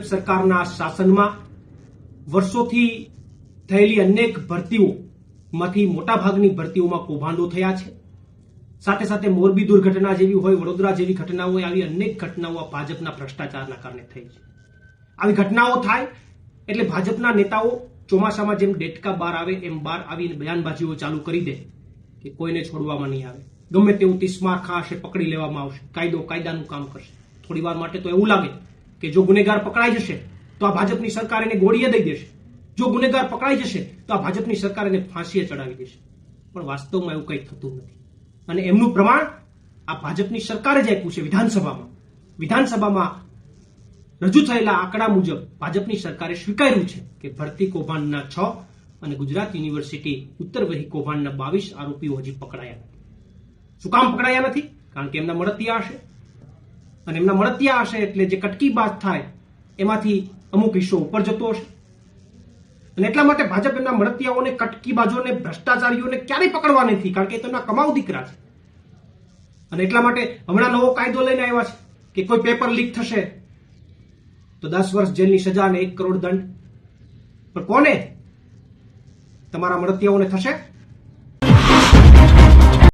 ભાજપ સરકારના શાસનમાં વર્ષોથી થયેલી અનેક ભરતીઓમાંથી મોટાભાગની ભરતીઓમાં કૌભાંડો થયા છે. સાથે સાથે મોરબી દુર્ઘટના જેવી હોય, વડોદરા જેવી ઘટનાઓ હોય, આવી અનેક ઘટનાઓ ભાજપના ભ્રષ્ટાચારના કારણે થઈ છે. આવી ઘટનાઓ થાય એટલે ભાજપના નેતાઓ ચોમાસામાં જેમ ડેટકા બહાર આવે એમ બહાર આવીને બયાનબાજીઓ ચાલુ કરી દે કે કોઈને છોડવામાં નહીં આવે, ગમે તેવું તિસ્માર ખાશે પકડી લેવામાં આવશે, કાયદાનું કામ કરશે. થોડી વાર માટે તો એવું લાગે કે જો ગુનેગાર પકડાઈ જશે તો આ ભાજપની સરકાર એને ગોળીએ દઈ દેશે, જો ગુનેગાર પકડાઈ જશે તો આ ભાજપની સરકાર એને ફાંસીએ ચડાવી દેશે. પણ વાસ્તવમાં એવું કંઈ થતું નથી. અને એમનું પ્રમાણ આ ભાજપની સરકારે જ આપ્યું છે. વિધાનસભામાં રજૂ થયેલા આંકડા મુજબ ભાજપની સરકારે સ્વીકાર્યું છે કે ભરતી કૌભાંડના 6 અને ગુજરાત યુનિવર્સિટી ઉત્તરવહી કૌભાંડના 22 આરોપીઓ હજી પકડાયા નથી. શું કામ પકડાયા નથી? કારણ કે એમના મળતિયા હશે, અને એમના મળતિયા હશે એટલે જે કટકીબાજ થાય એમાંથી અમુક હિસ્સો ઉપર જતો હશે. અને એટલા માટે ભાજપ એમના મળતિયાઓને, કટકીબાજોને, ભ્રષ્ટાચારીઓને ક્યારેય પકડવા નથી, કારણ કે તેમના કમાઉ દીકરા છે. અને એટલા માટે હમણાં નવો કાયદો લઈને આવ્યા છે કે કોઈ પેપર લીક થશે તો 10 વર્ષ જેલની સજા અને 1 કરોડ દંડ. પણ કોને? તમારા મળતિયાઓને થશે?